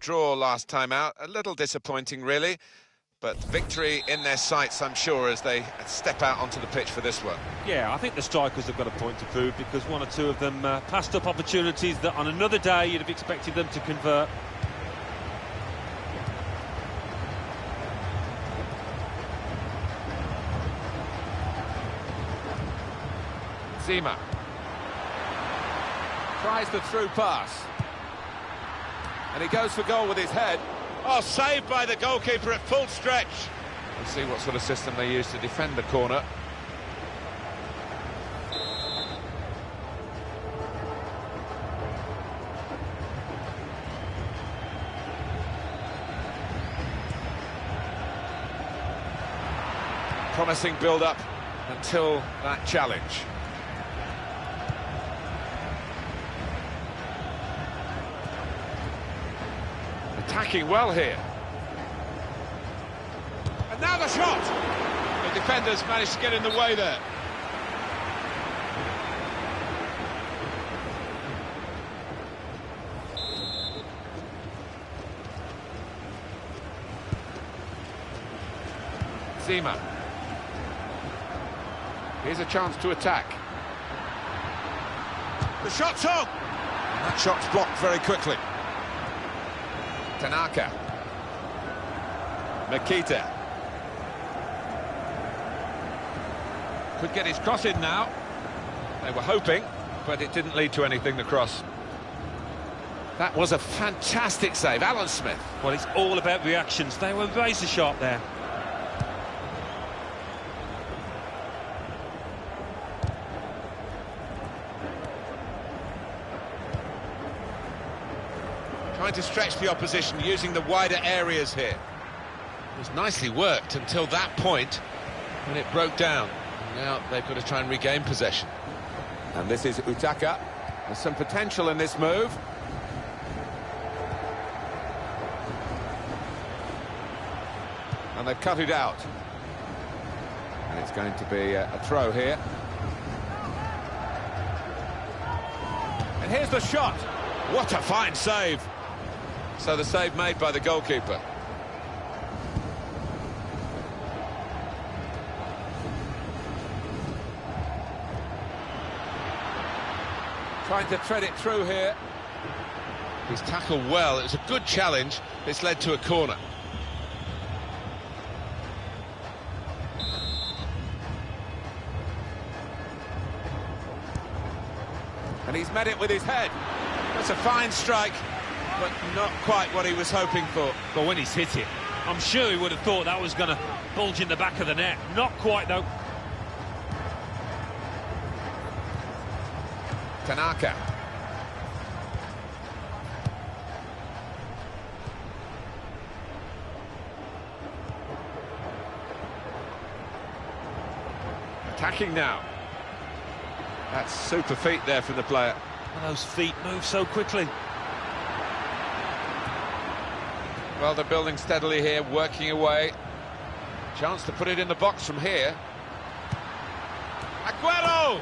draw last time out. A little disappointing, really. But victory in their sights, I'm sure, as they step out onto the pitch for this one. Yeah, I think the strikers have got a point to prove, because one or two of them passed up opportunities that on another day you'd have expected them to convert. Zima tries the through pass, and he goes for goal with his head. Oh, saved by the goalkeeper at full stretch. We'll see what sort of system they use to defend the corner. Promising build-up until that challenge. Attacking well here. And now the shot! The defenders managed to get in the way there. Zima. Here's a chance to attack. The shot's on! And that shot's blocked very quickly. Tanaka. Makita. Could get his cross in now. They were hoping, but it didn't lead to anything, the cross. That was a fantastic save. Alan Smith. Well, it's all about reactions. They were razor sharp there. Trying to stretch the opposition using the wider areas here. It was nicely worked until that point when it broke down. Now they've got to try and regain possession. And this is Utaka. There's some potential in this move. And they've cut it out. And it's going to be a throw here. And here's the shot. What a fine save. So the save made by the goalkeeper. Trying to thread it through here. He's tackled well. It was a good challenge. It's led to a corner. And he's met it with his head. That's a fine strike, but not quite what he was hoping for. But when he's hit it, I'm sure he would have thought that was going to bulge in the back of the net. Not quite, though. Tanaka. Attacking now. That's super feet there from the player. Well, those feet move so quickly. Well, they're building steadily here, working away. Chance to put it in the box from here. Aguero!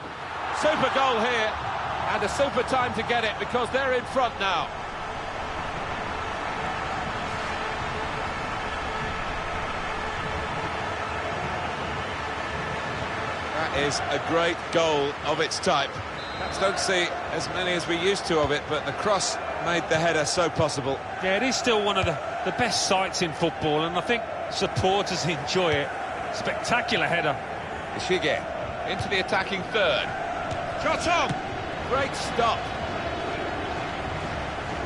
Super goal here, and a super time to get it, because they're in front now. That is a great goal of its type. Perhaps don't see as many as we used to of it, but the cross made the header so possible. Yeah, it is still one of the best sights in football, and I think supporters enjoy it. Spectacular header. Ishige into the attacking third. Shot on! Great stop.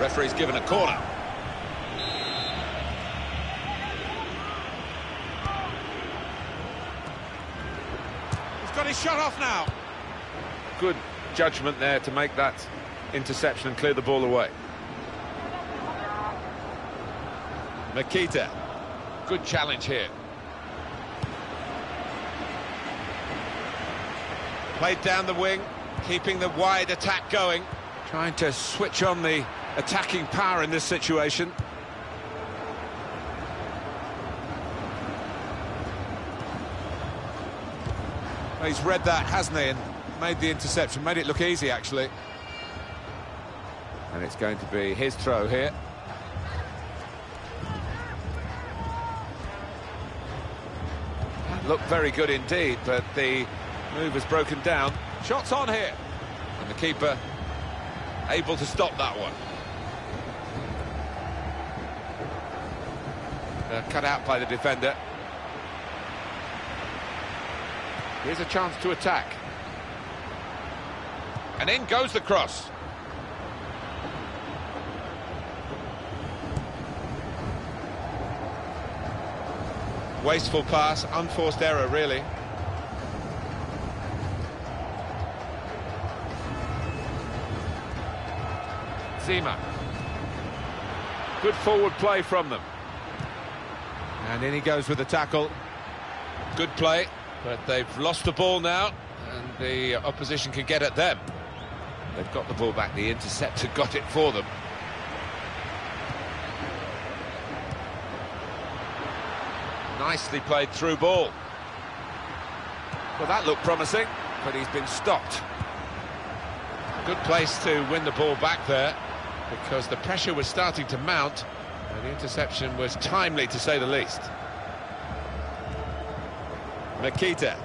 Referee's given a corner. He's got his shot off now. Good judgment there to make that interception and clear the ball away. Makita. Good challenge here. Played down the wing, keeping the wide attack going. Trying to switch on the attacking power in this situation. Well, he's read that, hasn't he, and made the interception, made it look easy, actually. And it's going to be his throw here. Looked very good indeed, but the move has broken down. Shots on here. And the keeper able to stop that one. Cut out by the defender. Here's a chance to attack. And in goes the cross. Wasteful pass, unforced error, really. Zima. Good forward play from them. And in he goes with the tackle. Good play, but they've lost the ball now, and the opposition can get at them. They've got the ball back, the interceptor got it for them. Nicely played through ball. Well, that looked promising, but he's been stopped. Good place to win the ball back there, because the pressure was starting to mount, and the interception was timely, to say the least. Makita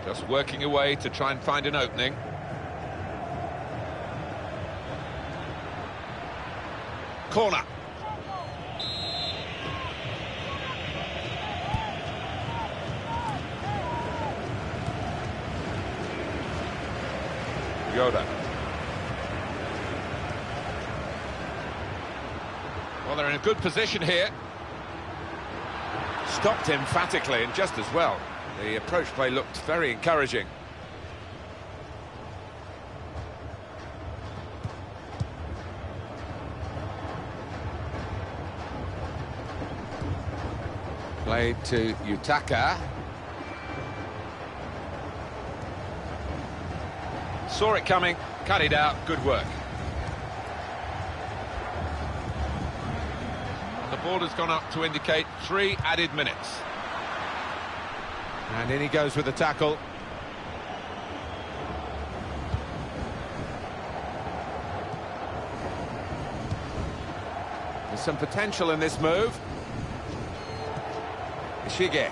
just working away to try and find an opening. Corner. Yoda. Well, they're in a good position here. Stopped emphatically and just as well. The approach play looked very encouraging. Played to Yutaka. Saw it coming, cut it out, good work. The ball has gone up to indicate 3 added minutes. And in he goes with the tackle. There's some potential in this move. Ishige.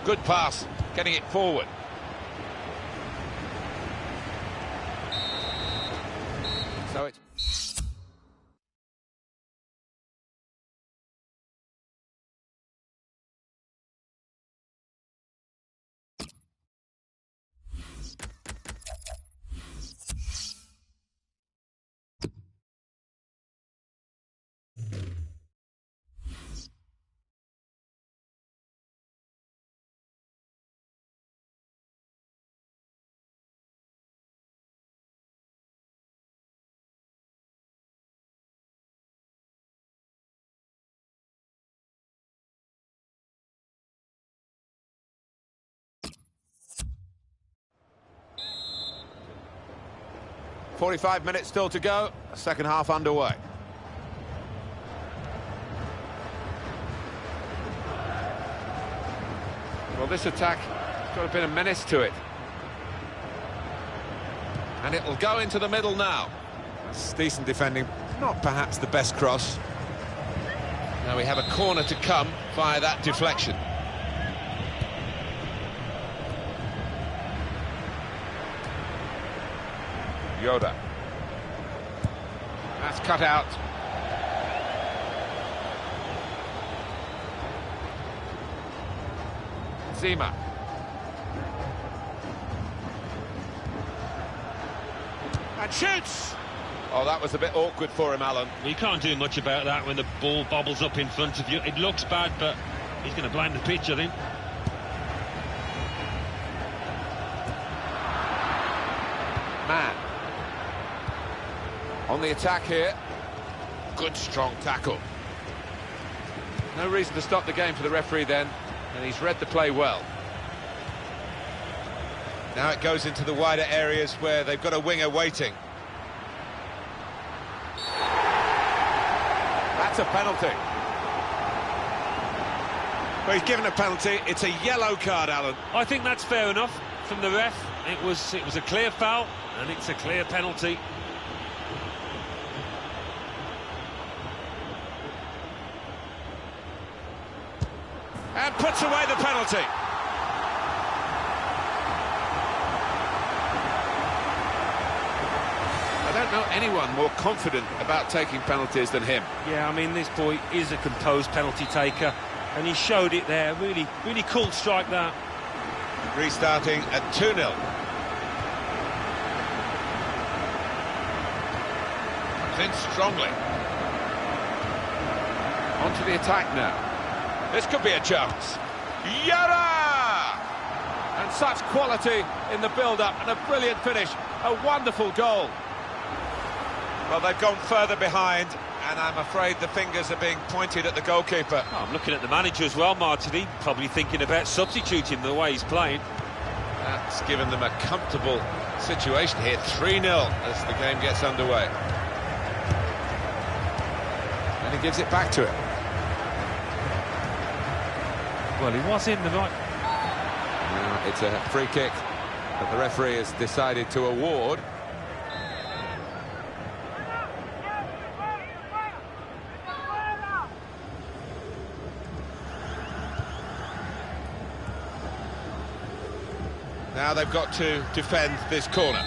Good pass, getting it forward. So it's... ...45 minutes still to go, second half underway. Well, this attack has got a bit of menace to it. And it'll go into the middle now. That's decent defending, not perhaps the best cross. Now we have a corner to come via that deflection. Yoda. That's cut out. Zima. And shoots! Oh, that was a bit awkward for him, Alan. You can't do much about that when the ball bobbles up in front of you. It looks bad, but he's going to blind the pitch, I think. Man. On the attack here. Good strong tackle. No reason to stop the game for the referee then, and he's read the play well. Now it goes into the wider areas where they've got a winger waiting. That's a penalty. Well, he's given a penalty. It's a yellow card, Alan. I think that's fair enough from the ref. It was a clear foul, and it's a clear penalty. And puts away the penalty. don't know anyone more confident about taking penalties than him. Yeah, I mean, this boy is a composed penalty taker, and he showed it there. Really, really cool strike that. Restarting at 2-0. Comes in strongly. On to the attack now. This could be a chance. Yara! And such quality in the build-up, and a brilliant finish. A wonderful goal. Well, they've gone further behind, and I'm afraid the fingers are being pointed at the goalkeeper. Oh, I'm looking at the manager as well, Martin. He's probably thinking about substituting the way he's playing. That's given them a comfortable situation here. 3-0 as the game gets underway. And he gives it back to him. Well, he was in the right... Now it's a free kick that the referee has decided to award. Now they've got to defend this corner.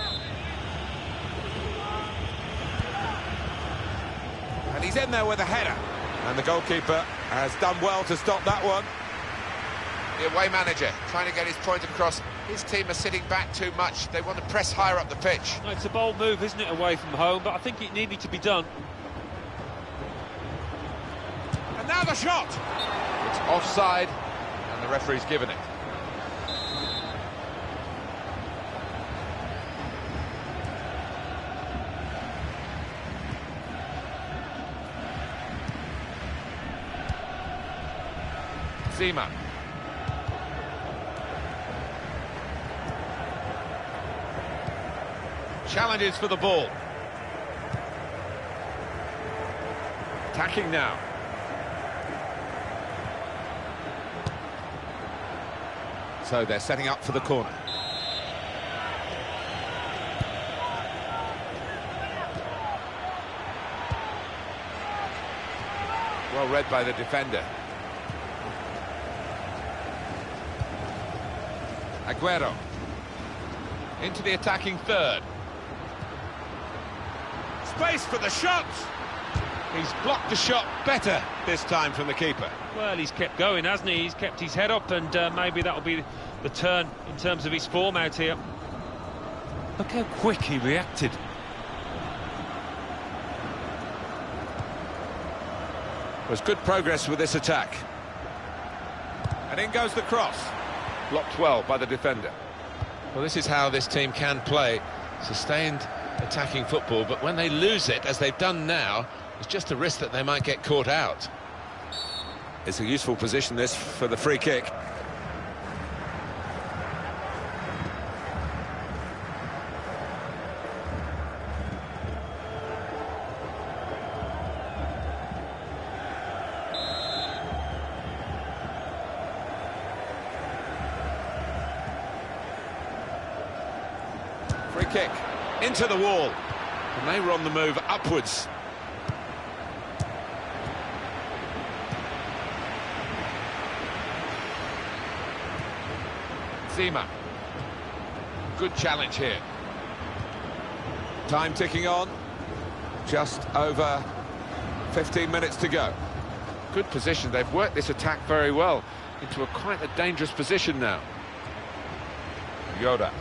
And he's in there with a header. And the goalkeeper has done well to stop that one. The away manager trying to get his point across. His team are sitting back too much. They want to press higher up the pitch. No, it's a bold move, isn't it, away from home, but I think it needed to be done. And now the shot! It's offside, and the referee's given it. Zima. Challenges for the ball. Attacking now. So they're setting up for the corner. Well read by the defender. Aguero into the attacking third. Space for the shot. He's blocked the shot better this time from the keeper. Well, he's kept going, hasn't he? He's kept his head up, and maybe that'll be the turn in terms of his form out here. Look how quick he reacted. There's good progress with this attack. And in goes the cross. Blocked well by the defender. Well, this is how this team can play. Sustained attacking football, but when they lose it, as they've done now, it's just a risk that they might get caught out. It's a useful position, this, for the free kick. Free kick into the wall, and they were on the move upwards. Zima. Good challenge here. Time ticking on. Just over 15 minutes to go. Good position. They've worked this attack very well into quite a dangerous position now. Yoda.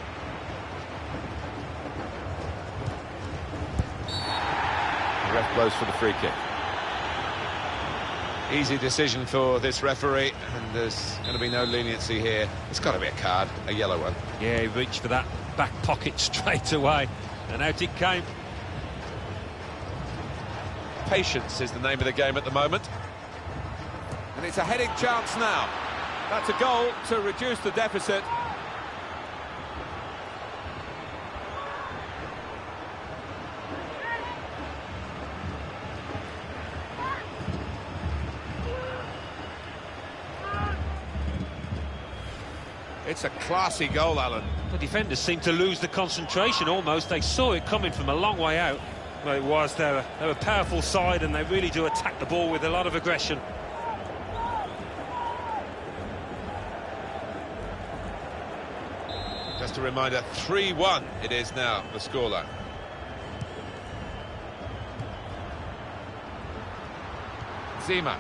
The ref blows for the free kick. Easy decision for this referee, and there's going to be no leniency here. It's got to be a card, a yellow one. Yeah, he reached for that back pocket straight away, and out it came. Patience is the name of the game at the moment. And it's a heading chance now. That's a goal to reduce the deficit. It's a classy goal, Alan. The defenders seemed to lose the concentration almost. They saw it coming from a long way out. Well, it was. They're a powerful side, and they really do attack the ball with a lot of aggression. Just a reminder, 3-1 it is now, the scoreline. Zima.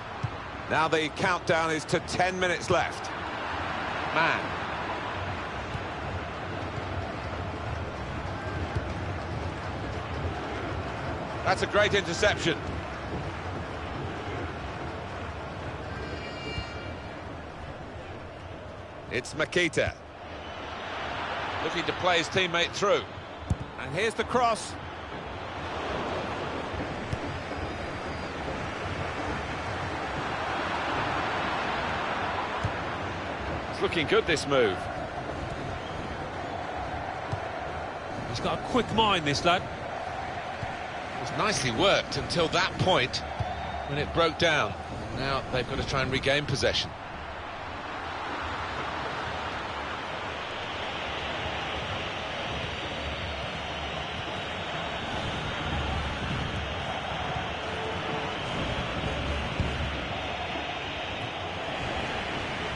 Now the countdown is to 10 minutes left. Man. That's a great interception. It's Makita. Looking to play his teammate through. And here's the cross. It's looking good, this move. He's got a quick mind, this lad. It was nicely worked until that point when it broke down. Now they've got to try and regain possession.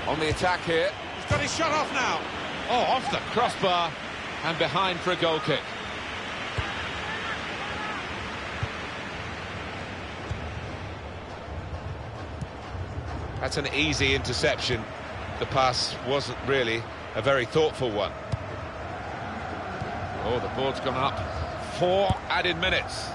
On the attack here. He's got his shot off now. Oh, off the crossbar and behind for a goal kick. That's an easy interception. The pass wasn't really a very thoughtful one. Oh, the board's gone up. 4 added minutes.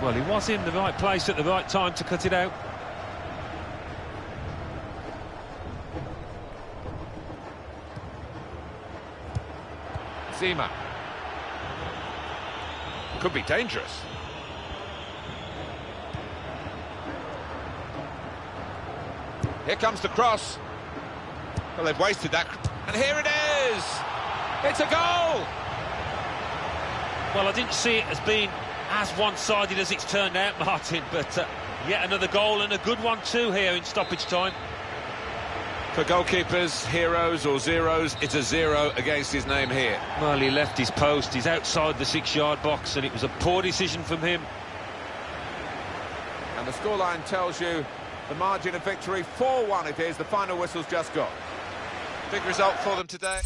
Well, he was in the right place at the right time to cut it out. Zima. Could be dangerous. Here comes the cross. Well, they've wasted that. And here it is! It's a goal! Well, I didn't see it as being as one-sided as it's turned out, Martin, but yet another goal, and a good one too here in stoppage time. For goalkeepers, heroes or zeros, it's a 0 against his name here. Well, he left his post, he's outside the 6-yard box, and it was a poor decision from him. And the scoreline tells you the margin of victory, 4-1 it is, the final whistle's just gone. Big result for them today.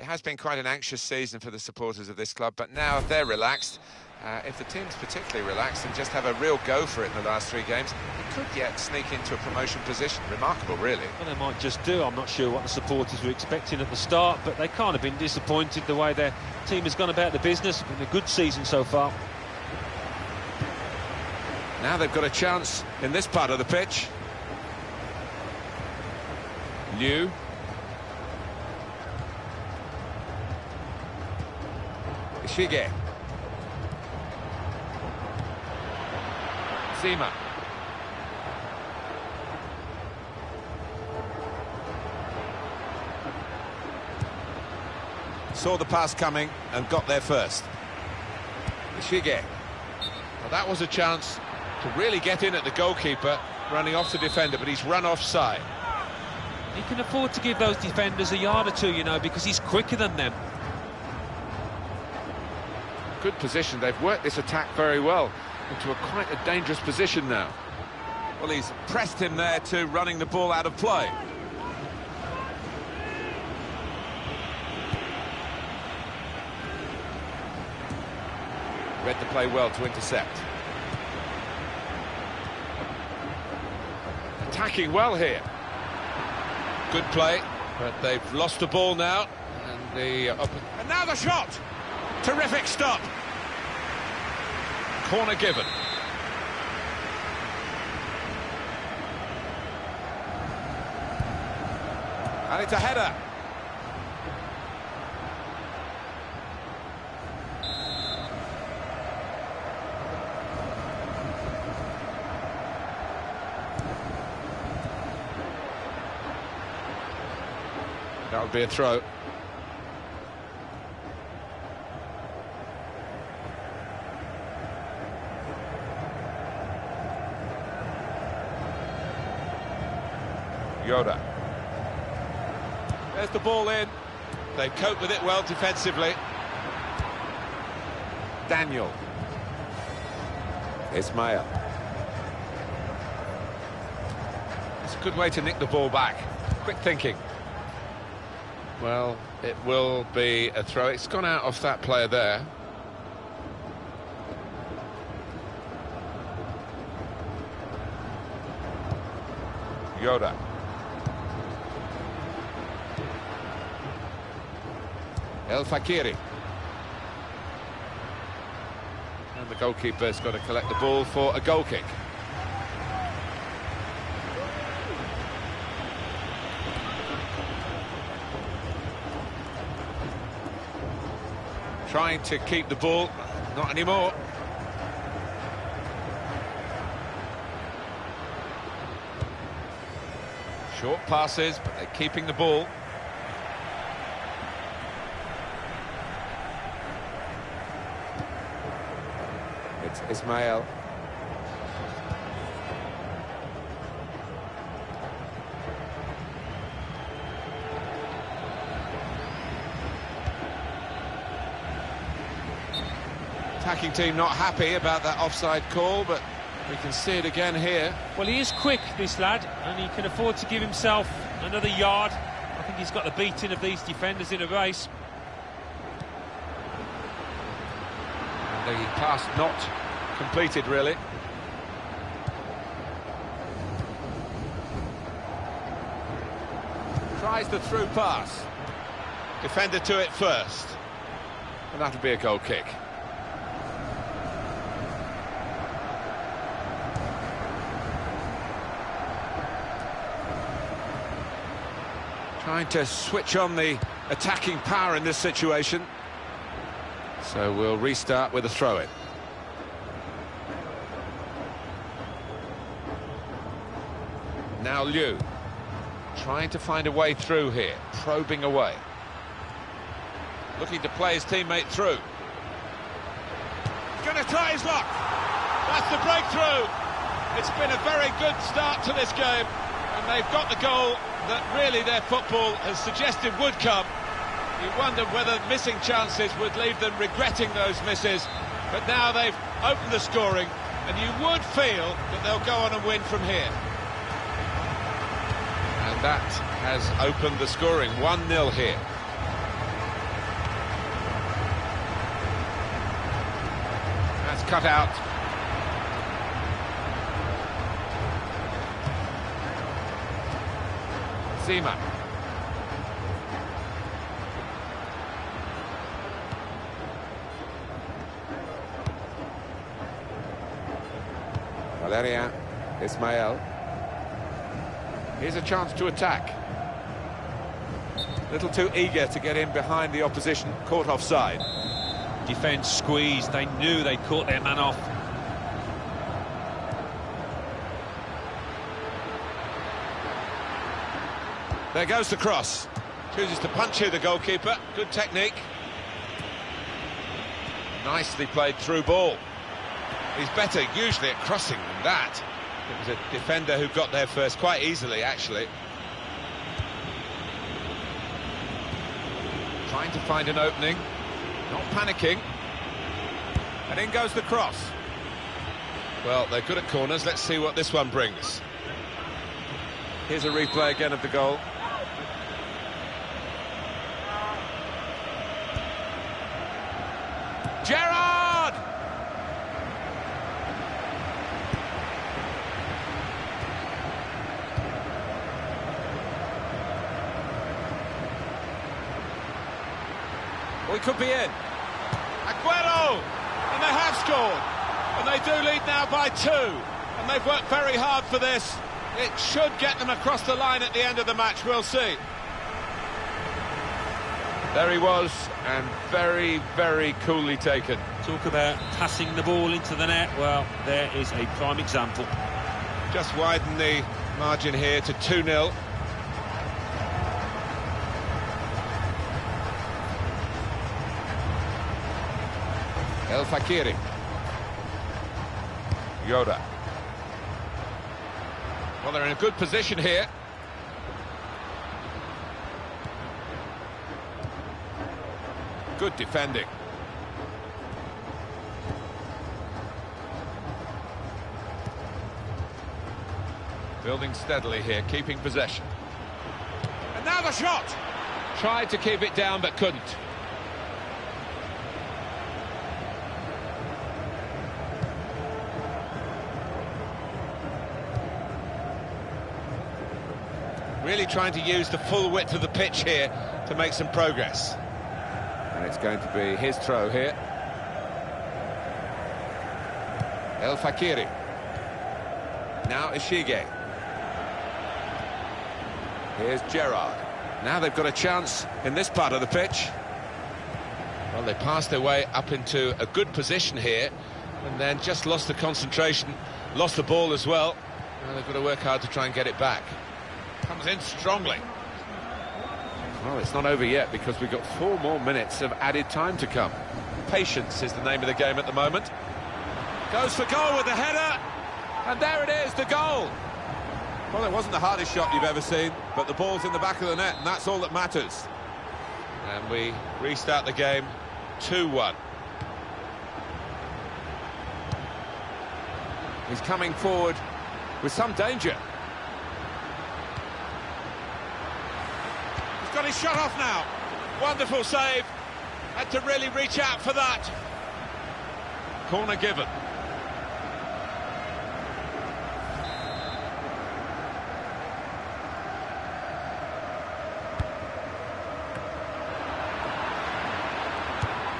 has been quite an anxious season for the supporters of this club, but now they're relaxed. If the team's particularly relaxed and just have a real go for it in the last 3 games, it could yet sneak into a promotion position. Remarkable, really. Well, they might just do. I'm not sure what the supporters were expecting at the start, but they can't have been disappointed the way their team has gone about the business. It's been a good season so far. Now they've got a chance in this part of the pitch. Liu. Ishige. Zima. Saw the pass coming and got there first. Ishige. Well, that was a chance to really get in at the goalkeeper, running off the defender, but he's run offside. He can afford to give those defenders a yard or two, you know, because he's quicker than them. Good position. They've worked this attack very well into quite a dangerous position now. Well, he's pressed him there to running the ball out of play. Read the play well to intercept. Attacking well here. Good play, but they've lost the ball now. And now the shot! Terrific stop! Corner given. And it's a header. That would be a throw. Yoda. There's the ball in. They cope with it well defensively. Daniel. Ismail. It's a good way to nick the ball back. Quick thinking. Well, it will be a throw. It's gone out off that player there. Yoda. El Fakiri. And the goalkeeper's got to collect the ball for a goal kick. Trying to keep the ball, not anymore. Short passes, but they're keeping the ball. It's Ismail. Attacking team not happy about that offside call, but we can see it again here. Well, he is quick, this lad, and he can afford to give himself another yard. I think he's got the beating of these defenders in a race. And the pass not completed, really. Tries the through pass. Defender to it first. And that'll be a goal kick. Trying to switch on the attacking power in this situation. So we'll restart with a throw-in. Now Liu. Trying to find a way through here. Probing away. Looking to play his teammate through. Going to try his luck. That's the breakthrough. It's been a very good start to this game. And they've got the goal that really their football has suggested would come. You wonder whether missing chances would leave them regretting those misses, but now they've opened the scoring, and you would feel that they'll go on and win from here. And that has opened the scoring, 1-0 here. cut out. Zima. Valeria Ismael. Here's a chance to attack. A little too eager to get in behind the opposition, caught offside. Defence squeezed, they knew they'd caught their man off. There goes the cross. Chooses to punch here, the goalkeeper. Good technique. Nicely played through ball. He's better usually at crossing than that. It was a defender who got there first, quite easily, actually. Trying to find an opening. Not panicking. And in goes the cross. Well, they're good at corners. Let's see what this one brings. Here's a replay again of the goal. Gerrard! We could be in. Aguero! And they have scored. And they do lead now by 2. And they've worked very hard for this. It should get them across the line at the end of the match, we'll see. There he was, and very, very coolly taken. Talk about passing the ball into the net. Well, there is a prime example. Just widen the margin here to 2-0. El Fakiri. Yoda. Well, they're in a good position here. Good defending. Building steadily here, keeping possession. And now the shot! Tried to keep it down, but couldn't. Really trying to use the full width of the pitch here to make some progress. And it's going to be his throw here. El Fakiri. Now Ishige. Here's Gerrard. Now they've got a chance in this part of the pitch. Well, they passed their way up into a good position here and then just lost the concentration, lost the ball as well. Now they've got to work hard to try and get it back. Comes in strongly. Well, it's not over yet because we've got 4 more minutes of added time to come. Patience is the name of the game at the moment. Goes for goal with the header, and there it is, the goal. Well, it wasn't the hardest shot you've ever seen, but the ball's in the back of the net, and that's all that matters. And we restart the game 2-1. He's coming forward with some danger. Got his shot off now. Wonderful save. Had to really reach out for that. Corner given.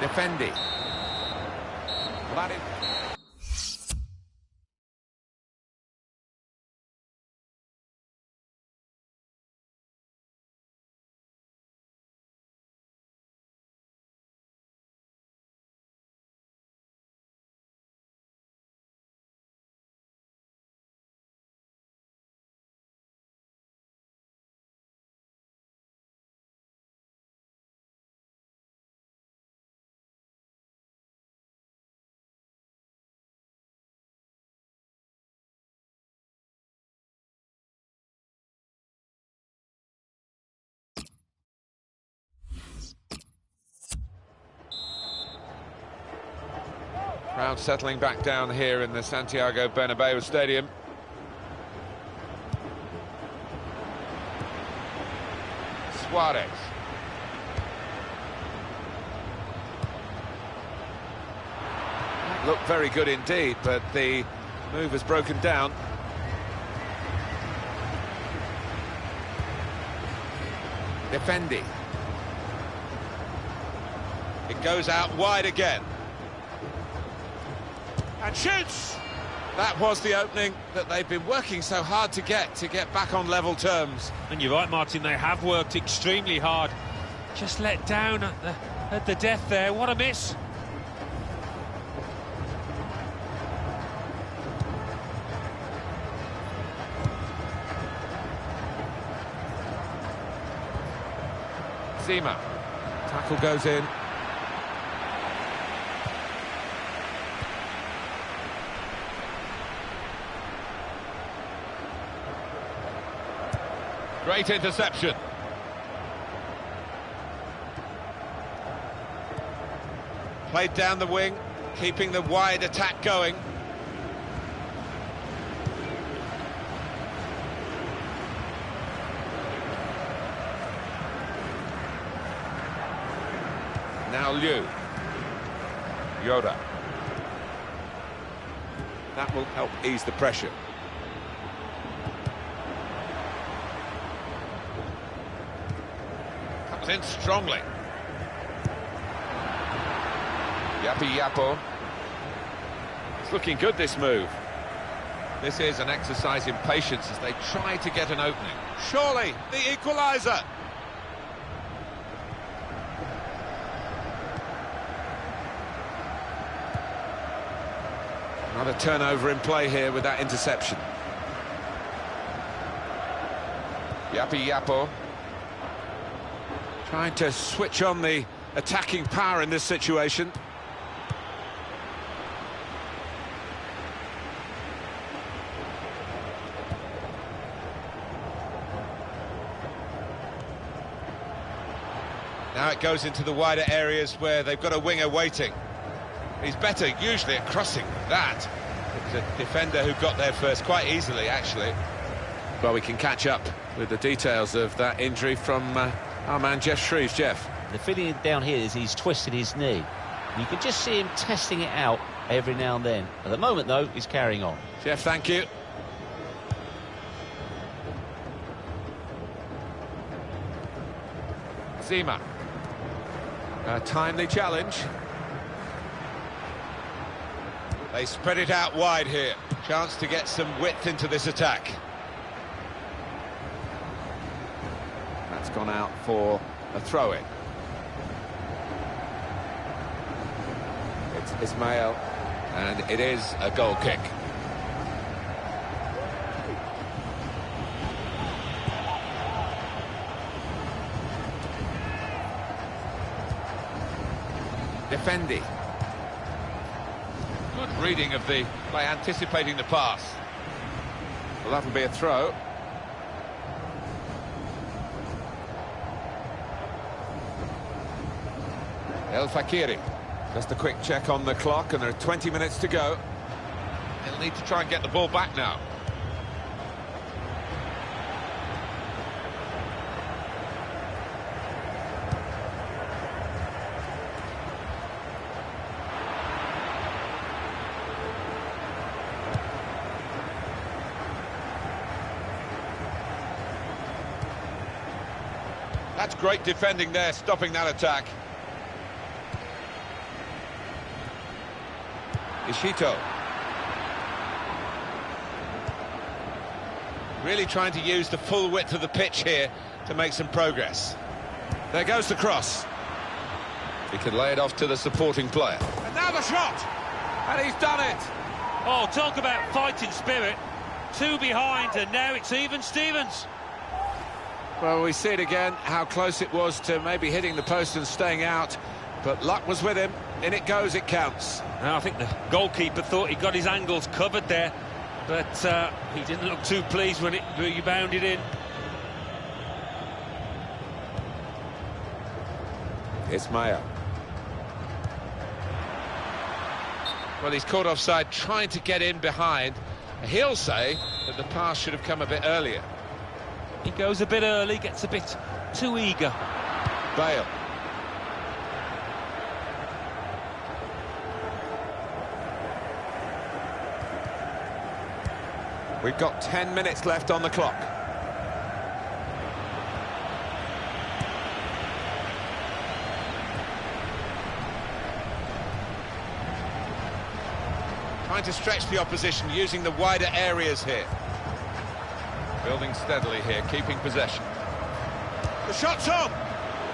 Defendi. Crowd settling back down here in the Santiago Bernabeu Stadium. Suarez. looked very good indeed, but the move has broken down. Defendi. It goes out wide again. And shoots! That was the opening that they've been working so hard to get back on level terms. And you're right, Martin, they have worked extremely hard. Just let down at the death there. What a miss. Zima. Tackle goes in. Great interception. Played down the wing, keeping the wide attack going. Now Liu. Yoda. That will help ease the pressure. Comes in strongly. Yapo. It's looking good, this move. This is an exercise in patience as they try to get an opening. Surely, the equaliser. Another turnover in play here with that interception. Yapo. Trying to switch on the attacking power in this situation. Now it goes into the wider areas where they've got a winger waiting. He's better usually at crossing that. It was a defender who got there first, quite easily actually. Well, we can catch up with the details of that injury from our man Jeff Shreves. Jeff. The feeling down here is he's twisted his knee. You can just see him testing it out every now and then. At the moment, though, he's carrying on. Jeff, thank you. Zima. A timely challenge. They spread it out wide here. Chance to get some width into this attack. That's gone out for a throw-in. It's Ismail, and it is a goal kick. Defendi. Good reading of the by anticipating the pass. Well, that'll be a throw. El Fakiri. Just a quick check on the clock, and there are 20 minutes to go. They'll need to try and get the ball back now. That's great defending there, stopping that attack. Ishito. Really trying to use the full width of the pitch here to make some progress. There goes the cross. He can lay it off to the supporting player. And now the shot! And he's done it! Oh, talk about fighting spirit. Two behind, and now it's even Stevens. Well, we see it again, how close it was to maybe hitting the post and staying out. But luck was with him. In it goes, it counts. Now, I think the goalkeeper thought he got his angles covered there, but he didn't look too pleased when it rebounded in. Ismail. Well, he's caught offside, trying to get in behind. He'll say that the pass should have come a bit earlier. He goes a bit early, gets a bit too eager. Bale. We've got 10 minutes left on the clock. Trying to stretch the opposition, using the wider areas here. Building steadily here, keeping possession. The shot's on!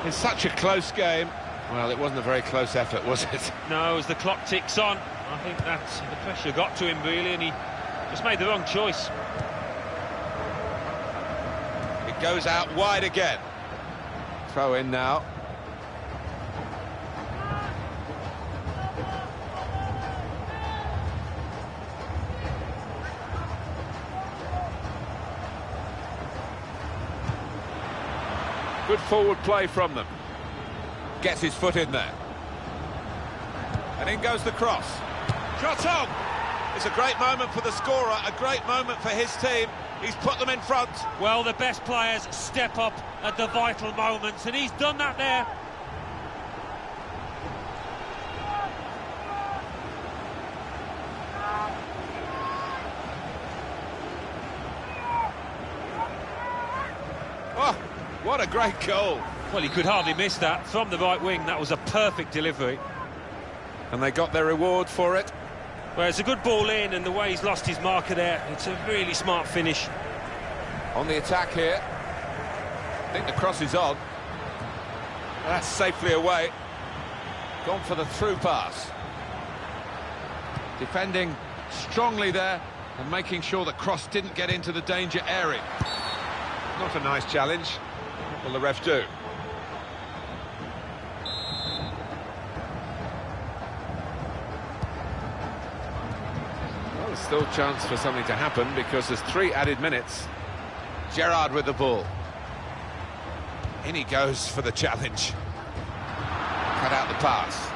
It's such a close game. Well, it wasn't a very close effort, was it? No, as the clock ticks on, I think that the pressure got to him, really, and he just made the wrong choice. It goes out wide again. Throw in now. Good forward play from them. Gets his foot in there. And in goes the cross. Shot on! It's a great moment for the scorer, a great moment for his team. He's put them in front. Well, the best players step up at the vital moments, and he's done that there. Oh, what a great goal. Well, he could hardly miss that. From the right wing, that was a perfect delivery. And they got their reward for it. Well, it's a good ball in, and the way he's lost his marker there, it's a really smart finish. On the attack here. I think the cross is on. That's safely away. Gone for the through pass. Defending strongly there and making sure the cross didn't get into the danger area. Not a nice challenge. What will the ref do? Well, there's still a chance for something to happen because there's 3 added minutes. Gerrard with the ball. In he goes for the challenge. Cut out the pass.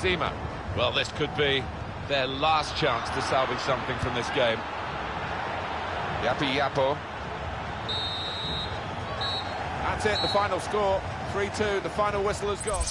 Zima. Well, this could be their last chance to salvage something from this game. Yapi Yapo. That's it, the final score. 3-2, the final whistle has gone.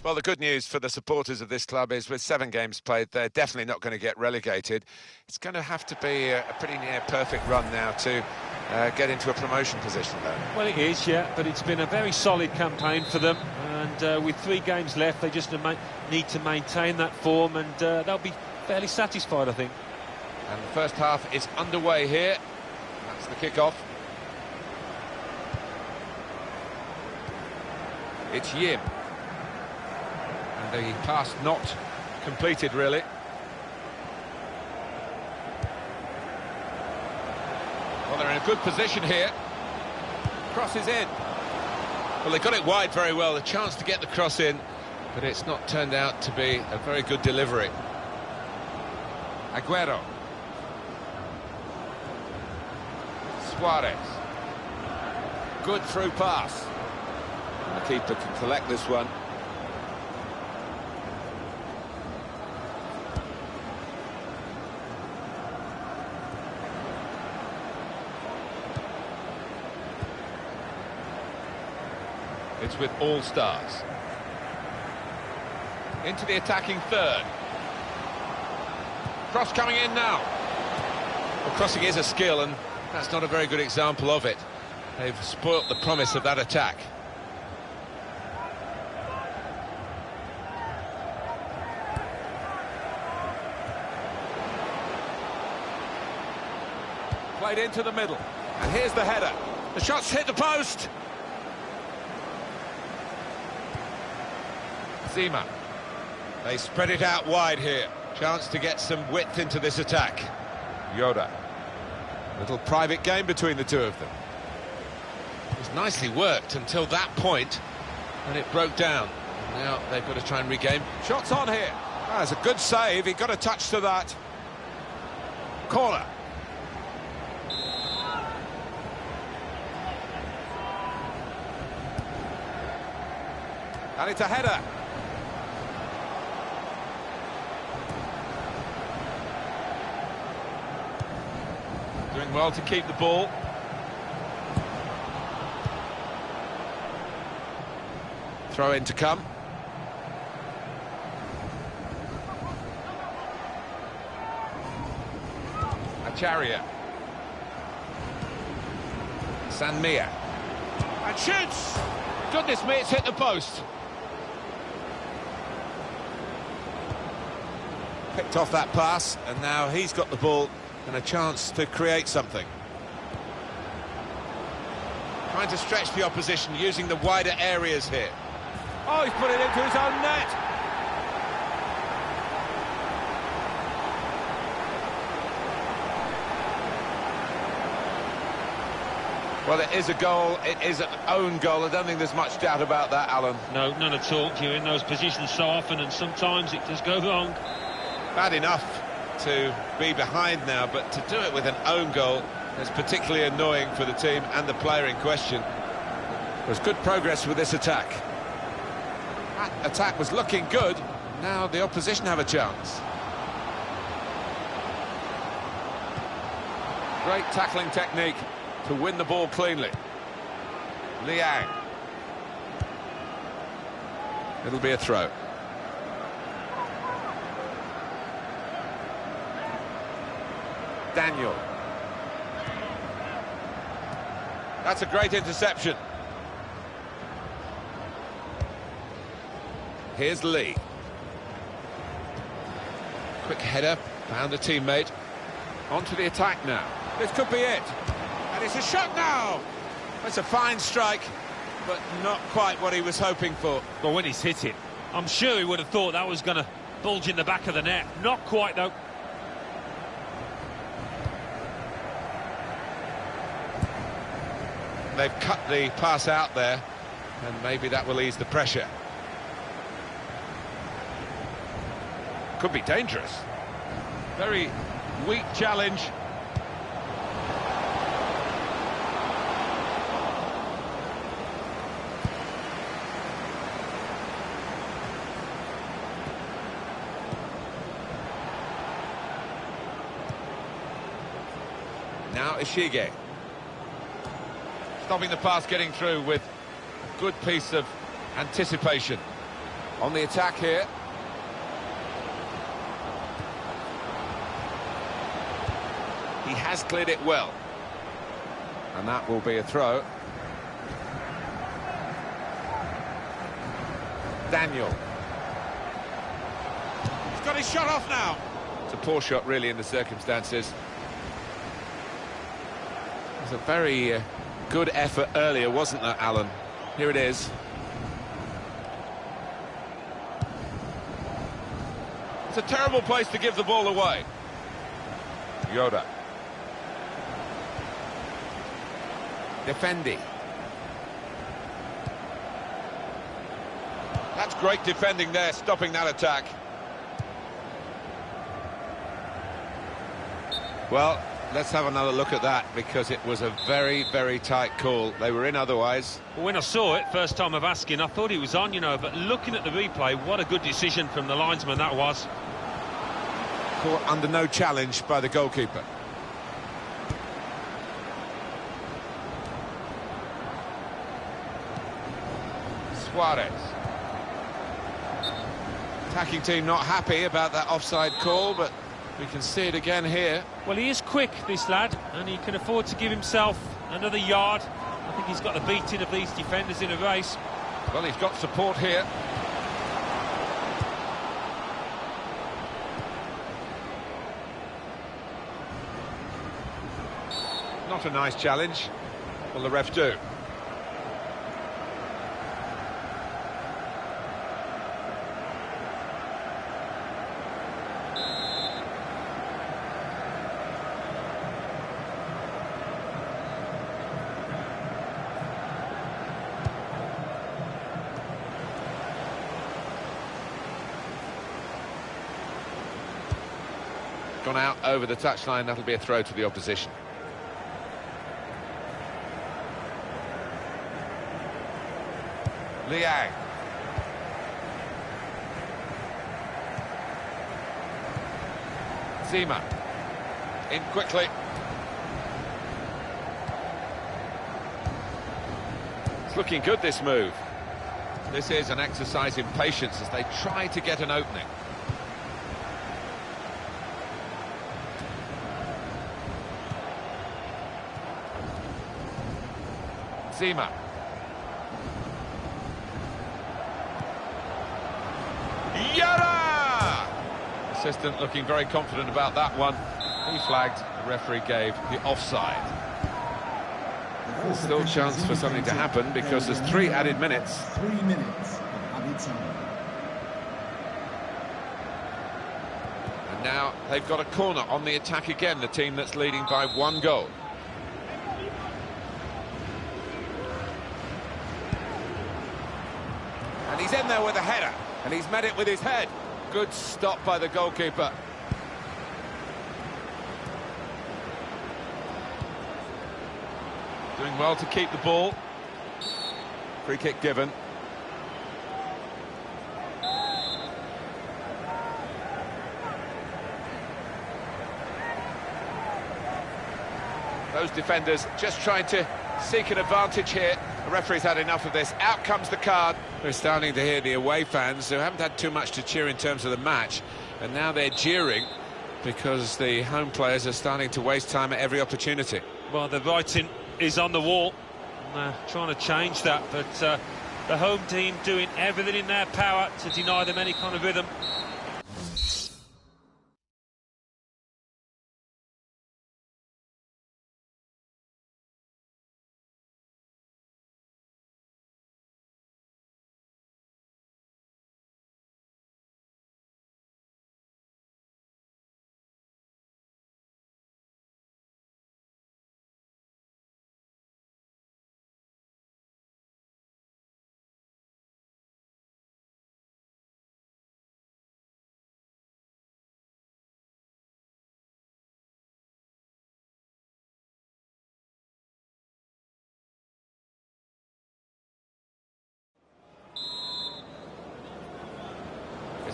Well, the good news for the supporters of this club is with 7 games played, they're definitely not going to get relegated. It's going to have to be a pretty near perfect run now to get into a promotion position, though. Well, it is, yeah, but it's been a very solid campaign for them, and with 3 games left, they just need to maintain that form, and they'll be fairly satisfied, I think. And the first half is underway here. That's the kick-off. It's Yim. And the pass not completed, really. Well, they're in a good position here. Crosses in. Well, they got it wide very well, the chance to get the cross in, but it's not turned out to be a very good delivery. Aguero. Suarez. Good through pass. And the keeper can collect this one. It's with all stars. Into the attacking third. Cross coming in now. Well, crossing is a skill, and that's not a very good example of it. They've spoilt the promise of that attack. Played into the middle. And here's the header. The shot's hit the post. Zima. They spread it out wide here. Chance to get some width into this attack. Yoda. Little private game between the two of them. It was nicely worked until that point, and it broke down. Now they've got to try and regain. Shots on here. That's a good save. He got a touch to that. Corner. And it's a header. Doing well to keep the ball. Throw in to come. Acharya. Sanmia. And shoots! Goodness me, it's hit the post. Picked off that pass, and now he's got the ball and a chance to create something. Trying to stretch the opposition using the wider areas here. Oh, he's put it into his own net. Well, it is a goal. It is an own goal. I don't think there's much doubt about that, Alan. No, none at all. You're in those positions so often, and sometimes it does go wrong. Bad enough to be behind now, but to do it with an own goal is particularly annoying for the team and the player in question. There's good progress with this attack. That attack was looking good. Now the opposition have a chance. Great tackling technique to win the ball cleanly. Liang. It'll be a throw. Daniel. That's a great interception. Here's Lee. Quick header, found a teammate. On to the attack now. This could be it. And it's a shot now! That's a fine strike, but not quite what he was hoping for. Well, when he's hit it, I'm sure he would have thought that was going to bulge in the back of the net. Not quite, though. they've cut the pass out there, and maybe that will ease the pressure. Could be dangerous. Very weak challenge. Now Ishige. Stopping the pass getting through with a good piece of anticipation. On the attack here. He has cleared it well. And that will be a throw. Daniel. He's got his shot off now. It's a poor shot, really, in the circumstances. It was a very good effort earlier, wasn't there, Alan? Here it is. It's a terrible place to give the ball away. Yoda. Defendi. That's great defending there, stopping that attack. Well, let's have another look at that, because it was a very, very tight call. They were in otherwise. Well, when I saw it, first time of asking, I thought he was on, you know, but looking at the replay, what a good decision from the linesman that was. Caught under no challenge by the goalkeeper. Suarez. Attacking team not happy about that offside call, but we can see it again here. Well, he is quick, this lad, and he can afford to give himself another yard. I think he's got the beating of these defenders in a race. Well, he's got support here. Not a nice challenge. Will the ref do? Gone out over the touchline. That'll be a throw to the opposition. Liang. Zima. In quickly. It's looking good, this move. This is an exercise in patience as they try to get an opening. Zima. Yara! Assistant looking very confident about that one. He flagged, the referee gave the offside. Still chance for something to happen because there's 3 added minutes. 3 minutes of added time. And now they've got a corner on the attack again, the team that's leading by 1 goal. And he's in there with a header, and he's met it with his head. Good stop by the goalkeeper. Doing well to keep the ball. Free kick given. Those defenders just trying to seek an advantage here. The referee's had enough of this. Out comes the card. We're starting to hear the away fans who haven't had too much to cheer in terms of the match, and now they're jeering because the home players are starting to waste time at every opportunity. Well, the writing is on the wall. Trying to change that, but the home team doing everything in their power to deny them any kind of rhythm.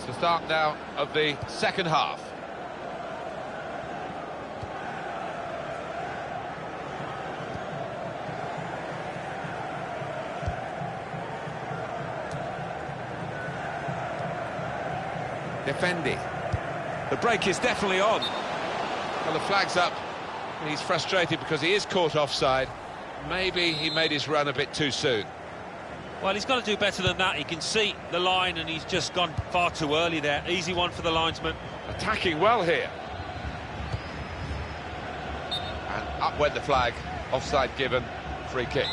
It's the start now of the second half. Defendi. The break is definitely on. Well, the flag's up. He's frustrated because he is caught offside. Maybe he made his run a bit too soon. Well, he's got to do better than that. He can see the line and he's just gone far too early there. Easy one for the linesman. Attacking well here. And up went the flag. Offside given. Free kick.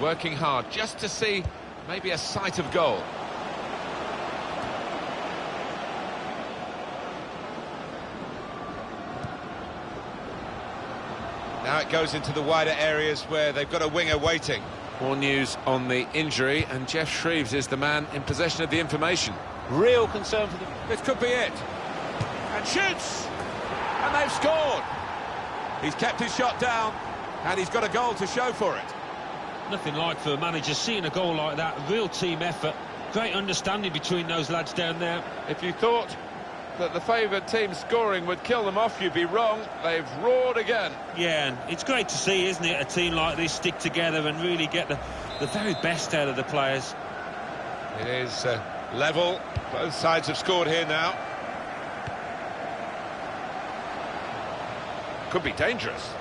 Working hard just to see maybe a sight of goal. Now it goes into the wider areas where they've got a winger waiting. More news on the injury, and Jeff Shreves is the man in possession of the information. Real concern for the... This could be it. And shoots! And they've scored! He's kept his shot down, and he's got a goal to show for it. Nothing like for a manager seeing a goal like that. Real team effort. Great understanding between those lads down there. If you thought that the favoured team scoring would kill them off, you'd be wrong. They've roared again. Yeah, and it's great to see, isn't it, a team like this stick together and really get the very best out of the players. It is level. Both sides have scored here now. Could be dangerous.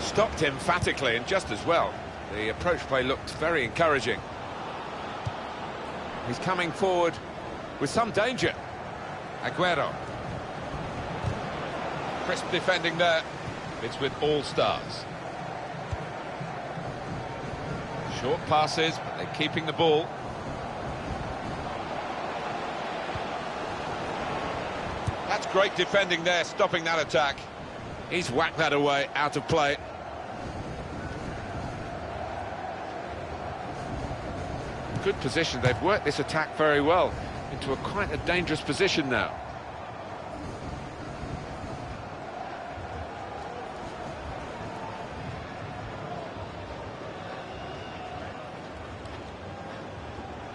Stopped emphatically and just as well. The approach play looked very encouraging. He's coming forward with some danger. Aguero. Crisp defending there. It's with all stars. Short passes, but they're keeping the ball. That's great defending there, stopping that attack. He's whacked that away, out of play. Good position. They've worked this attack very well into quite a dangerous position now.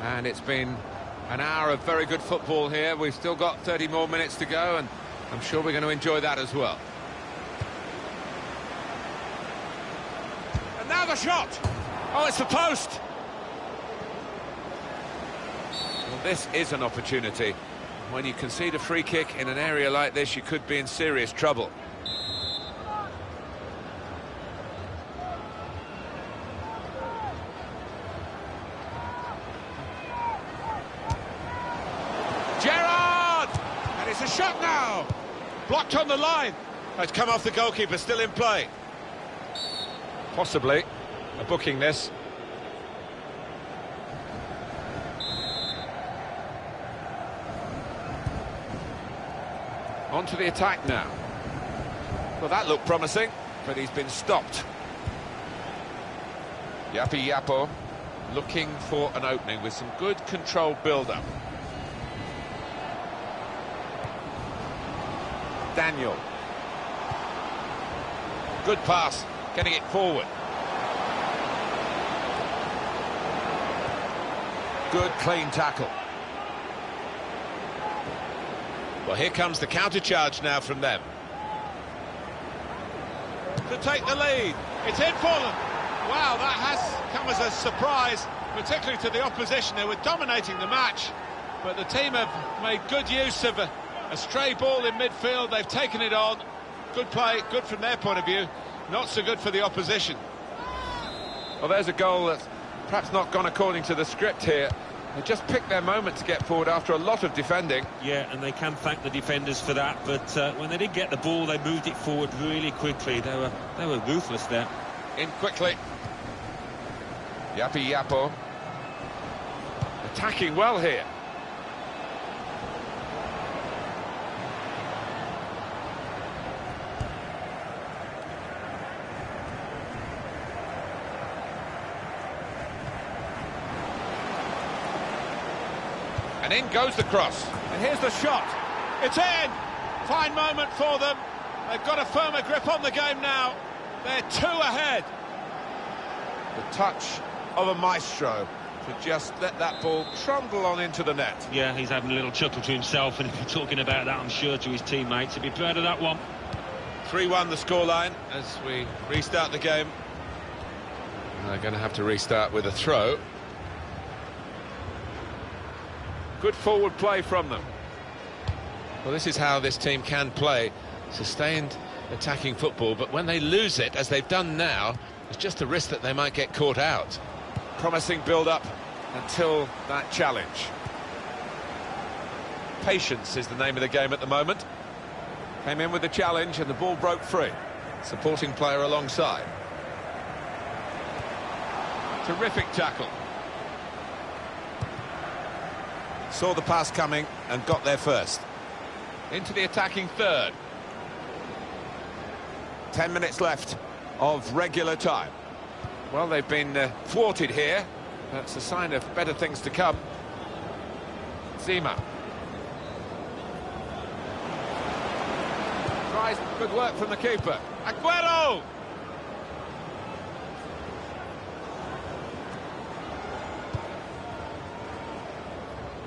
And it's been an hour of very good football here. We've still got 30 more minutes to go, and I'm sure we're going to enjoy that as well. And now the shot! Oh, it's the post! Well, this is an opportunity. When you concede a free kick in an area like this, you could be in serious trouble. Gerrard! And it's a shot now! Blocked on the line. Oh, it's come off the goalkeeper, still in play. Possibly a booking this. On to the attack now. Well, that looked promising, but he's been stopped. Yapo looking for an opening with some good controlled build-up. Daniel. Good pass, getting it forward. Good clean tackle. Well, here comes the counter-charge now from them. To take the lead. It's in for them. Wow, that has come as a surprise, particularly to the opposition. They were dominating the match, but the team have made good use of a stray ball in midfield. They've taken it on. Good play, good from their point of view. Not so good for the opposition. Well, there's a goal that's perhaps not gone according to the script here. They just picked their moment to get forward after a lot of defending. Yeah, and they can thank the defenders for that, but when they did get the ball, they moved it forward really quickly. They were ruthless there. In quickly. Yapo. Attacking well here. And in goes the cross. And here's the shot. It's in! Fine moment for them. They've got a firmer grip on the game now. They're 2 ahead. The touch of a maestro to just let that ball trundle on into the net. Yeah, he's having a little chuckle to himself, and if you're talking about that, I'm sure to his teammates, he'd be proud of that one. 3-1 the scoreline as we restart the game. And they're going to have to restart with a throw. Good forward play from them. Well, this is how this team can play. Sustained attacking football, but when they lose it, as they've done now, there's just a risk that they might get caught out. Promising build-up until that challenge. Patience is the name of the game at the moment. Came in with the challenge and the ball broke free. Supporting player alongside. Terrific tackle. Saw the pass coming and got there first. Into the attacking third. 10 minutes left of regular time. Well, they've been thwarted here. That's a sign of better things to come. Zima. Tries, good work from the keeper. Aguero!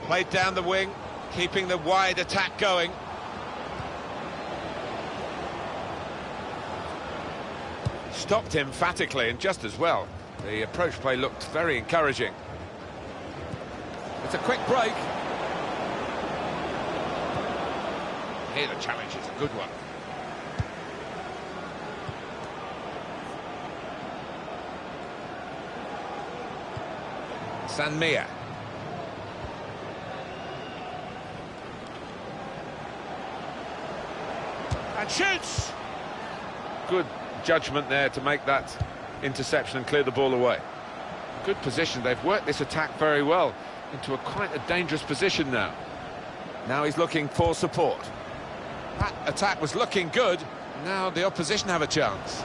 Played down the wing, keeping the wide attack going. Stopped emphatically and just as well. The approach play looked very encouraging. It's a quick break. Here the challenge is a good one. Sanmia. And shoots! Good judgment there to make that interception and clear the ball away. Good position. They've worked this attack very well into quite a dangerous position now. Now he's looking for support. That attack was looking good. Now the opposition have a chance.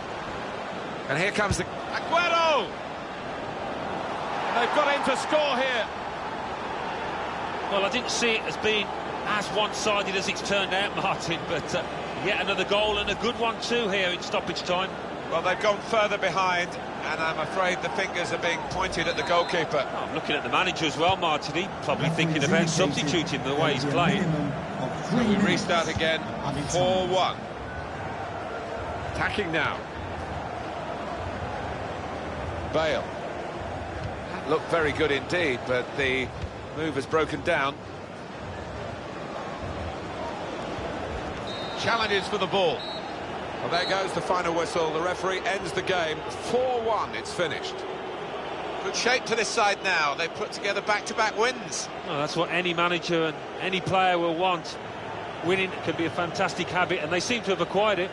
And here comes the... Aguero! They've got him to score here. Well, I didn't see it as being as one-sided as it's turned out, Martin, but yet another goal, and a good one too here in stoppage time. Well, they've gone further behind, and I'm afraid the fingers are being pointed at the goalkeeper. Oh, I'm looking at the manager as well, Martin. He's probably thinking about substituting the way he's playing. So we restart again, 4-1. Attacking now. Bale. That looked very good indeed, but the move has broken down. Challenges for the ball. Well, there goes the final whistle. The referee ends the game. 4-1, it's finished. Good shape to this side now. They've put together back-to-back wins. Well, that's what any manager and any player will want. Winning can be a fantastic habit, and they seem to have acquired it.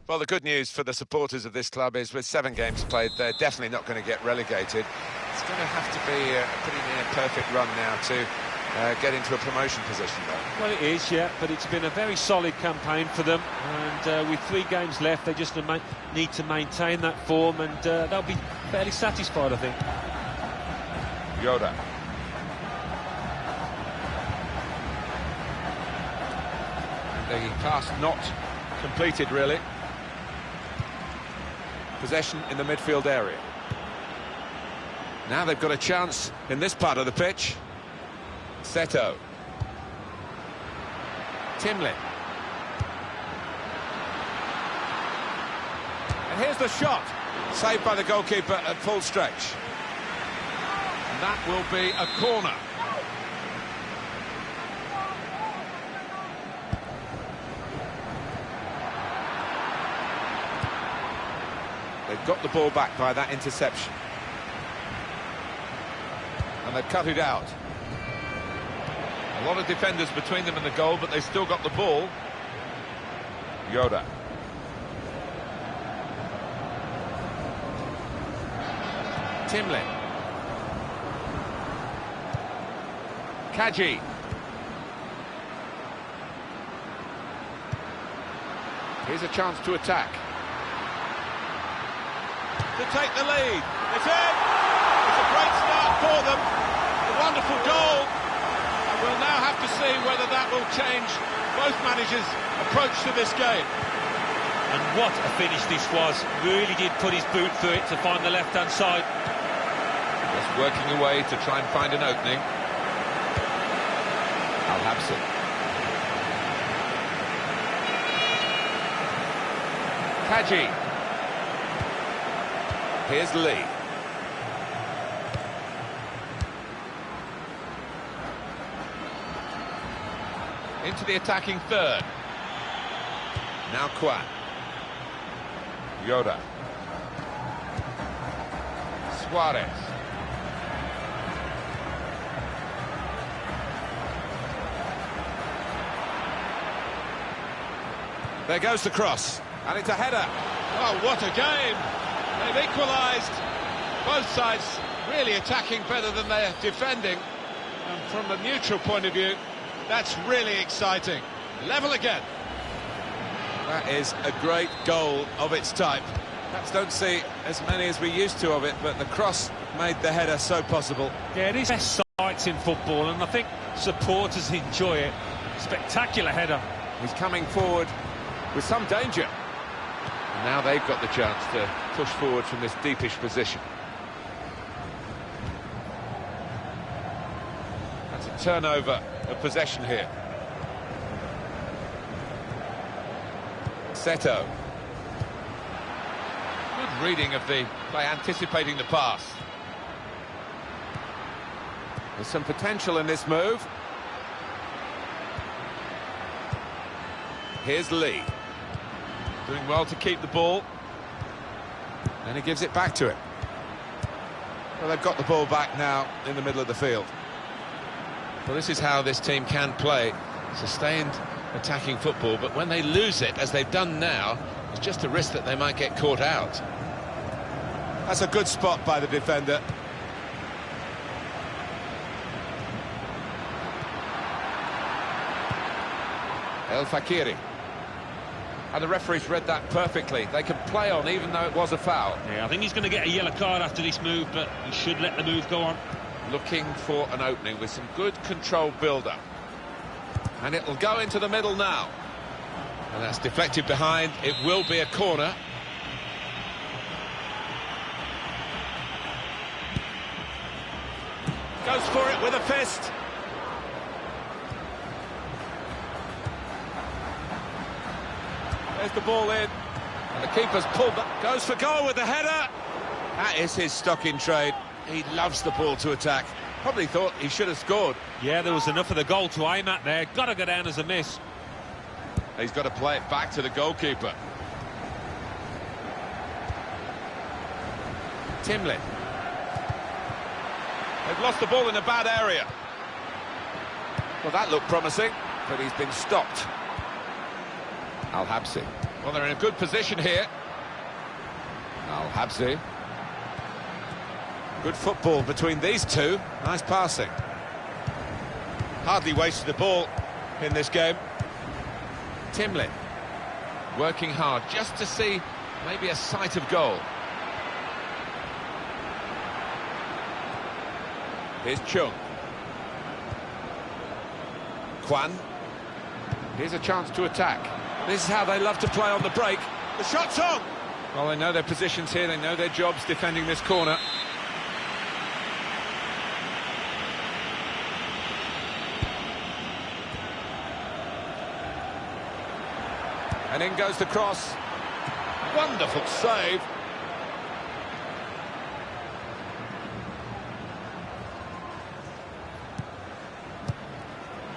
Well, the good news for the supporters of this club is with 7 games played, they're definitely not going to get relegated. It's going to have to be a pretty near perfect run now to get into a promotion position, though. Well, it is, yeah, but it's been a very solid campaign for them, and with 3 games left, they just need to maintain that form, and they'll be fairly satisfied, I think. Yoda. The pass not completed, really. Possession in the midfield area. Now they've got a chance in this part of the pitch. Seto. Timlin. And here's the shot. Saved by the goalkeeper at full stretch. And that will be a corner. They've got the ball back by that interception. And they've cut it out. A lot of defenders between them and the goal, but they've still got the ball. Yoda. Timlin. Kaji. Here's a chance to attack. To take the lead. It's in! It's a great start for them. A wonderful goal. And we'll now have to see whether that will change both managers' approach to this game. And what a finish this was. Really did put his boot through it to find the left-hand side. Just working away to try and find an opening. Al-Habsi. Kaji. Here's Lee. Into the attacking third. Now Kwan. Yoda. Suarez. There goes the cross. And it's a header. Oh, what a game! They've equalised. Both sides really attacking better than they're defending. And from a neutral point of view, that's really exciting. Level again. That is a great goal of its type. Perhaps don't see as many as we used to of it, but the cross made the header so possible. Yeah, it is best sights in football, and I think supporters enjoy it. Spectacular header. He's coming forward with some danger. And now they've got the chance to push forward from this deepish position. That's a turnover of possession here. Seto. Good reading of the play, anticipating the pass. There's some potential in this move. Here's Lee. Doing well to keep the ball. And he gives it back to him. Well, they've got the ball back now in the middle of the field. Well, this is how this team can play. Sustained attacking football, but when they lose it, as they've done now, it's just a risk that they might get caught out. That's a good spot by the defender. El Fakiri. And the referee's read that perfectly. They can play on even though it was a foul. Yeah, I think he's going to get a yellow card after this move, but he should let the move go on. Looking for an opening with some good controlled build-up. And it'll go into the middle now. And that's deflected behind. It will be a corner. Goes for it with a fist. There's the ball in. And the keeper's pulled back. Goes for goal with the header. That is his stock in trade. He loves the ball to attack. Probably thought he should have scored. Yeah, there was enough of the goal to aim at there. Got to go down as a miss. He's got to play it back to the goalkeeper. Timlin. They've lost the ball in a bad area. Well, that looked promising, but he's been stopped. Al-Habsi. Well, they're in a good position here. Al-Habsi. Good football between these two. Nice passing. Hardly wasted the ball in this game. Timlin. Working hard just to see maybe a sight of goal. Here's Chung. Kwan. Here's a chance to attack. This is how they love to play on the break. The shot's on! Well, they know their positions here, they know their jobs defending this corner. And in goes the cross. Wonderful save.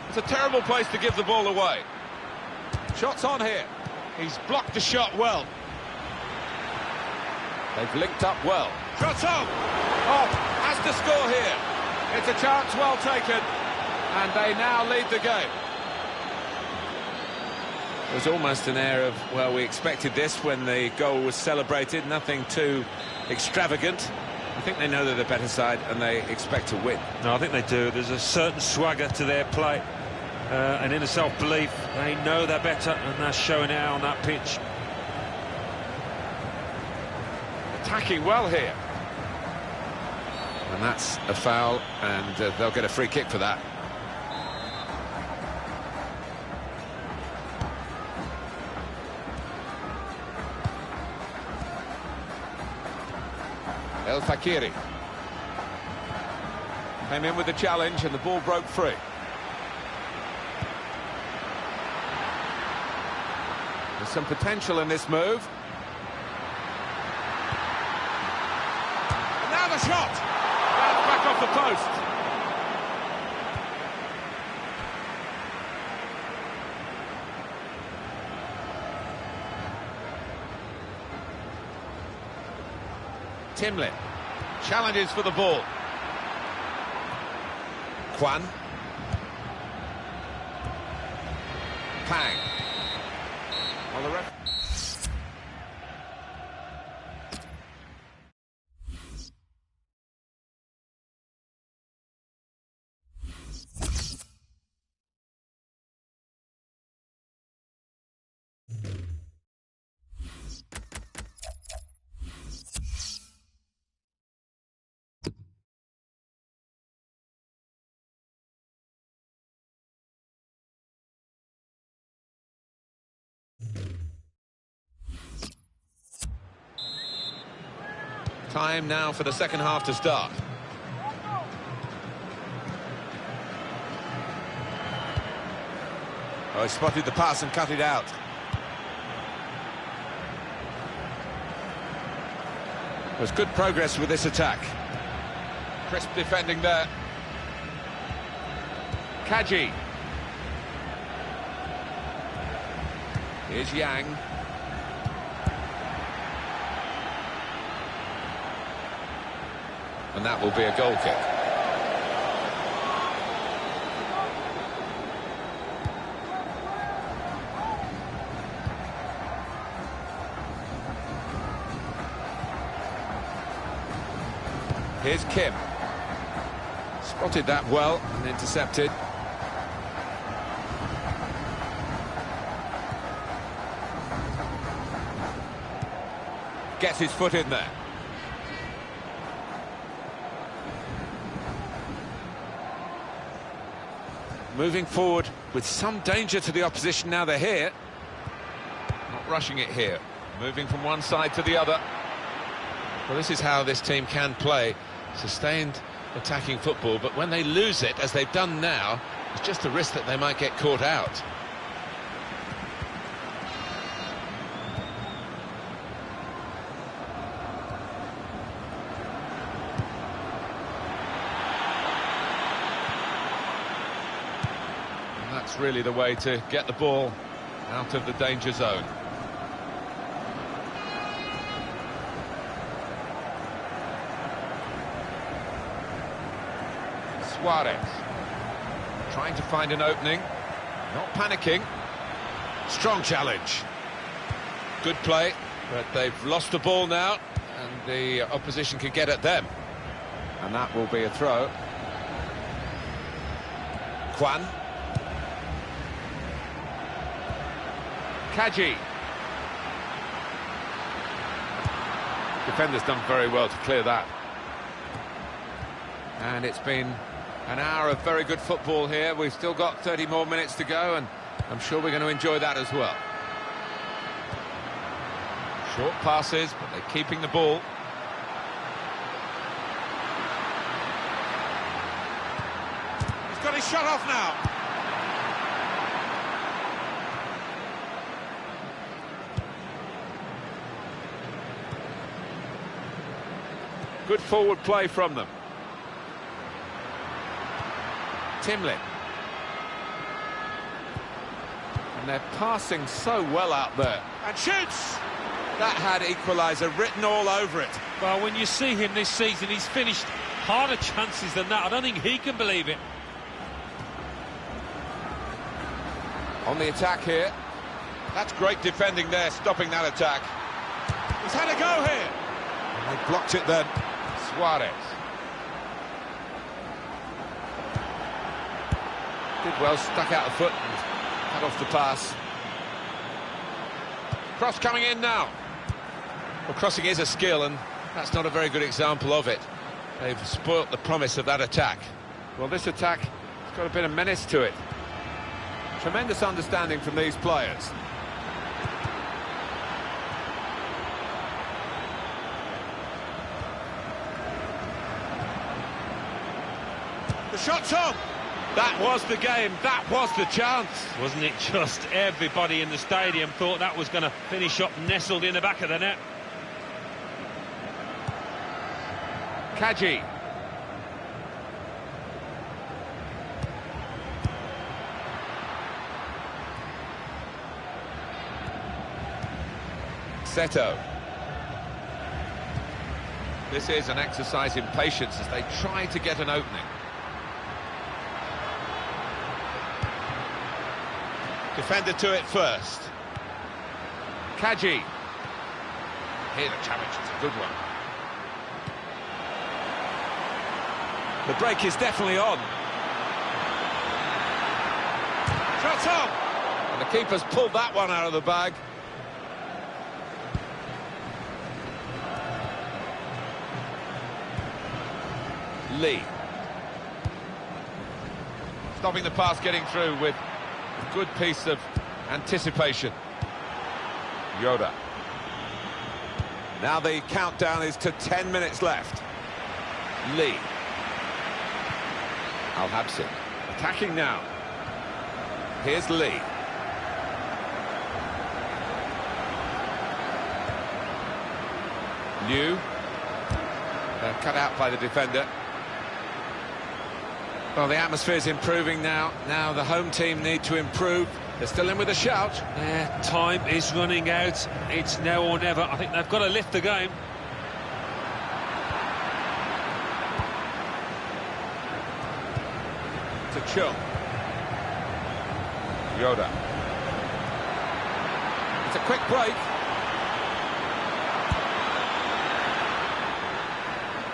It's a terrible place to give the ball away. Shots on here. He's blocked the shot well. They've linked up well. Shots on! Oh, has to score here. It's a chance well taken. And they now lead the game. There was almost an air of, well, we expected this when the goal was celebrated. Nothing too extravagant. I think they know they're the better side and they expect to win. No, I think they do. There's a certain swagger to their play. An inner self-belief. They know they're better and they're showing it out on that pitch. Attacking well here. And that's a foul, and they'll get a free kick for that. El Fakiri came in with the challenge and the ball broke free. There's some potential in this move. And now the shot! That's back off the post. Timlin challenges for the ball. Kwan. Pang. Well, the ref... Time now for the second half to start. Oh, he spotted the pass and cut it out. There's good progress with this attack. Crisp defending there. Kaji. Here's Yang. And that will be a goal kick. Here's Kim. Spotted that well and intercepted. Gets his foot in there. Moving forward with some danger to the opposition now they're here. Not rushing it here. Moving from one side to the other. Well, this is how this team can play. Sustained attacking football, but when they lose it, as they've done now, it's just a risk that they might get caught out. That's really the way to get the ball out of the danger zone. Suarez trying to find an opening, not panicking. Strong challenge. Good play, but they've lost the ball now, and the opposition can get at them. And that will be a throw. Kwan. Kaji. Defender's done very well to clear that. And it's been an hour of very good football here. We've still got 30 more minutes to go, and I'm sure we're going to enjoy that as well. Short passes, but they're keeping the ball. He's got his shot off now. Good forward play from them. Timlin. And they're passing so well out there. And shoots! That had equaliser written all over it. Well, when you see him this season, he's finished harder chances than that. I don't think he can believe it. On the attack here. That's great defending there, stopping that attack. He's had a go here. And they blocked it then. Suarez. Did well, stuck out the foot and cut off the pass. Cross coming in now. Well, crossing is a skill, and that's not a very good example of it. They've spoilt the promise of that attack. Well, this attack has got a bit of menace to it. Tremendous understanding from these players. The shot's on. That was the game, that was the chance. Wasn't it just everybody in the stadium thought that was going to finish up nestled in the back of the net. Kaji. Seto. This is an exercise in patience as they try to get an opening. Defender to it first. Kaji. Here the challenge is a good one. The break is definitely on. Shots on! And the keeper's pulled that one out of the bag. Lee. Stopping the pass getting through with a good piece of anticipation. Yoda. Now the countdown is to 10 minutes left. Lee. Al-Habsin attacking now. Here's Lee. Liu. Cut out by the defender. Well, the atmosphere's improving now. Now the home team need to improve. They're still in with a shout. Yeah, time is running out. It's now or never. I think they've got to lift the game. To Chung. Yoda. It's a quick break.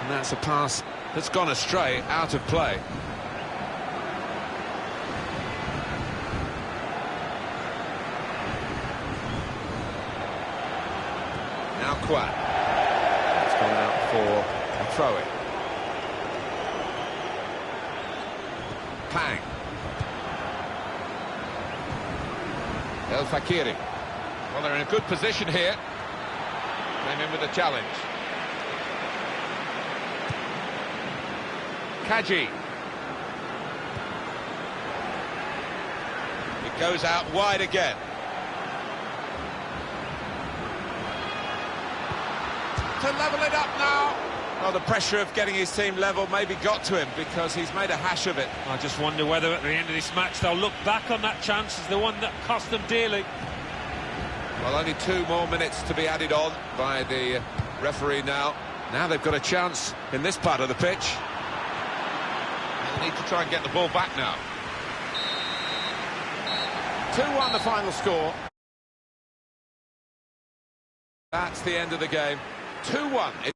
And that's a pass that's gone astray, out of play. Now Kwan. It's gone out for a throw-in. Pang. El Fakiri. Well, they're in a good position here. Came in with a challenge. Kaji. It goes out wide again. To level it up now. Well, the pressure of getting his team level maybe got to him because he's made a hash of it. I just wonder whether at the end of this match they'll look back on that chance as the one that cost them dearly. Well, only 2 more minutes to be added on by the referee now. Now they've got a chance in this part of the pitch. They need to try and get the ball back now. 2-1 the final score. That's the end of the game. 2-1.